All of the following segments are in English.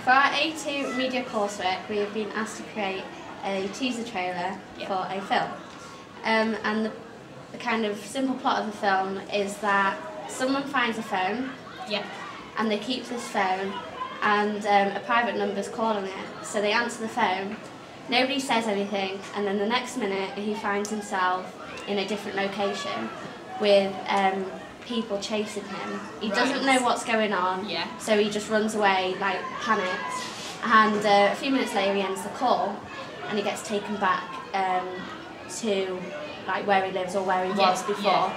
For our A2 media coursework, we have been asked to create a teaser trailer for a film. And the kind of simple plot of the film is that someone finds a phone and they keep this phone and a private number's called on it. So they answer the phone, nobody says anything, and then the next minute he finds himself in a different location with people chasing him. He doesn't know what's going on, so he just runs away, like panics. And a few minutes later he ends the call and he gets taken back to like where he lives or where he was before.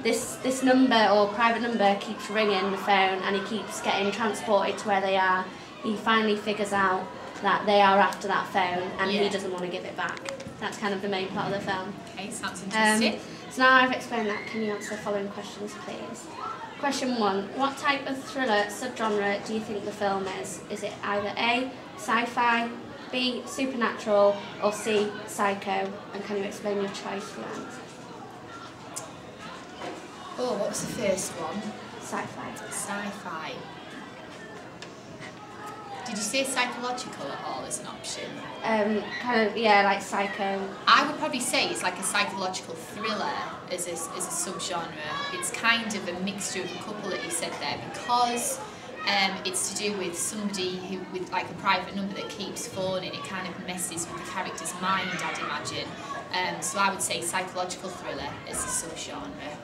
This number or private number keeps ringing the phone and he keeps getting transported to where they are. He finally figures out that they are after that phone and he doesn't want to give it back. That's kind of the main part of the film. Okay, sounds interesting. So now I've explained that, can you answer the following questions, please? Question 1. What type of thriller subgenre do you think the film is? Is it either A, sci-fi, B, supernatural, or C, psycho? And can you explain your choice for that? Oh, what was the first one? Sci-fi. Sci-fi. Did you say psychological at all as an option? Kind of, yeah, like psycho. I would probably say it's like a psychological thriller as a subgenre. It's kind of a mixture of a couple that you said there, because it's to do with somebody who, with like a private number that keeps phoning. It kind of messes with the character's mind, I'd imagine. So I would say psychological thriller as a subgenre.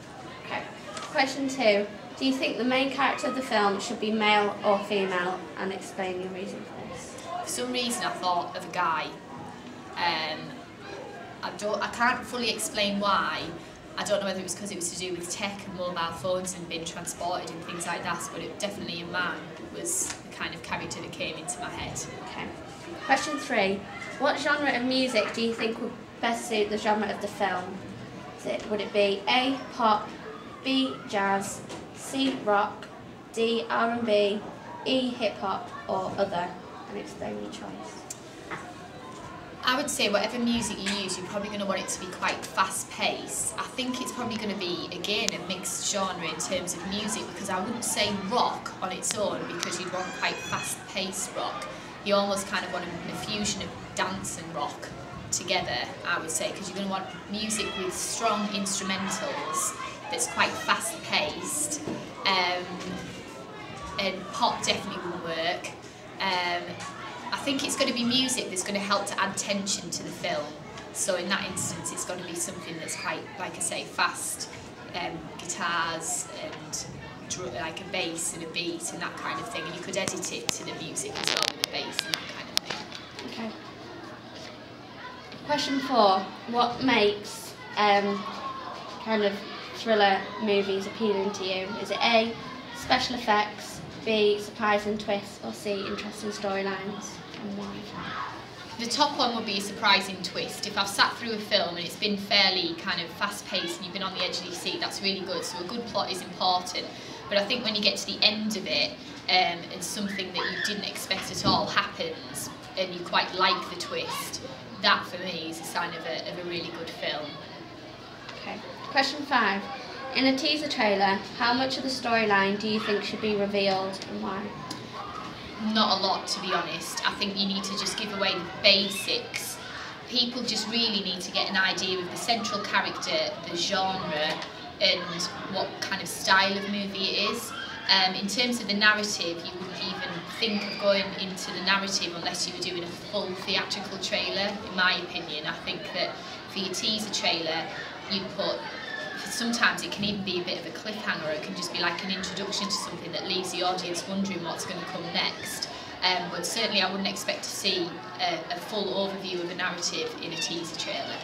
Okay. Question 2. Do you think the main character of the film should be male or female? And explain your reason for this. For some reason I thought of a guy. I can't fully explain why. I don't know whether it was because it was to do with tech and mobile phones and being transported and things like that, but it definitely a man was the kind of character that came into my head. Okay. Question 3. What genre of music do you think would best suit the genre of the film? Would it be A, pop, B, jazz, C, rock, D, R&B, E, hip-hop, or other? And explain your choice. I would say whatever music you use, you're probably going to want it to be quite fast-paced. I think it's probably going to be, again, a mixed genre in terms of music, because I wouldn't say rock on its own, because you'd want quite fast-paced rock. You almost kind of want a fusion of dance and rock together, I would say, because you're going to want music with strong instrumentals that's quite fast-paced, and pop definitely will work. I think it's going to be music that's going to help to add tension to the film. So in that instance, it's going to be something that's quite, like I say, fast, guitars and like a bass and a beat and that kind of thing. And you could edit it to the music as well with the bass and that kind of thing. Okay. Question 4. What makes kind of thriller movies appealing to you? Is it A, special effects, B, surprising twists, or C, interesting storylines? And why? The top one would be a surprising twist. If I've sat through a film and it's been fairly kind of fast-paced and you've been on the edge of your seat, that's really good. So a good plot is important. But I think when you get to the end of it and something that you didn't expect at all happens and you quite like the twist, that for me is a sign of a really good film. Okay. Question 5. In a teaser trailer, how much of the storyline do you think should be revealed and why? Not a lot, to be honest. I think you need to just give away the basics. People just really need to get an idea of the central character, the genre, and what kind of style of movie it is. In terms of the narrative, you wouldn't even think of going into the narrative unless you were doing a full theatrical trailer, in my opinion. I think that for your teaser trailer, you'd put, sometimes it can even be a bit of a cliffhanger, or it can just be like an introduction to something that leaves the audience wondering what's going to come next. But certainly I wouldn't expect to see a full overview of a narrative in a teaser trailer.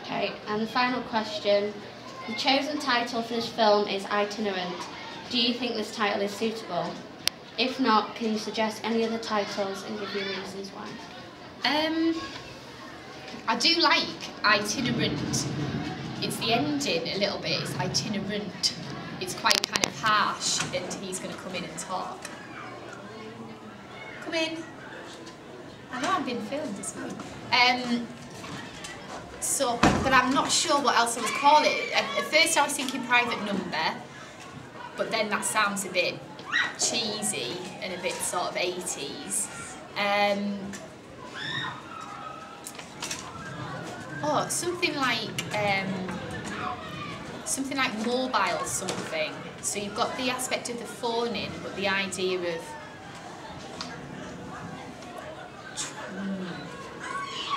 Okay, and the final question. The chosen title for this film is Itinerant. Do you think this title is suitable? If not, can you suggest any other titles and give your reasons why? I do like Itinerant. It's the ending a little bit, it's itinerant. It's quite kind of harsh, and he's going to come in and talk. Come in. I know I'm being filmed as well. So, but I'm not sure what else I would call it. At first I was thinking private number, but then that sounds a bit cheesy and a bit sort of 80s. Something like mobile something. So you've got the aspect of the phone in, but the idea of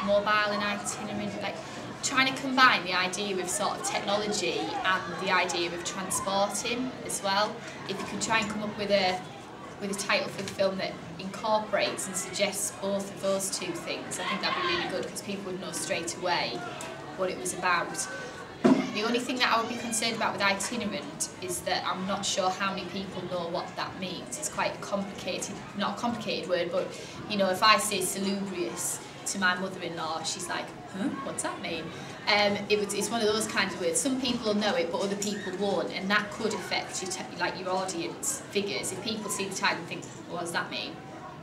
mobile and itinerant, like trying to combine the idea of sort of technology and the idea of transporting as well. If you could try and come up with a title for the film that incorporates and suggests both of those two things, I think that'd be really good, because people would know straight away what it was about. The only thing that I would be concerned about with itinerant is that I'm not sure how many people know what that means. It's quite a complicated, not a complicated word, but you know, if I say salubrious to my mother-in-law, she's like, huh, what's that mean? It's one of those kinds of words. Some people will know it, but other people won't, and that could affect your audience figures. If people see the title and think, what does that mean?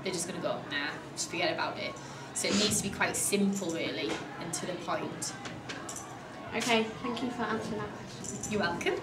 They're just going to go, nah, just forget about it. So it needs to be quite simple, really, and to the point. Okay, thank you for answering that question. You're welcome.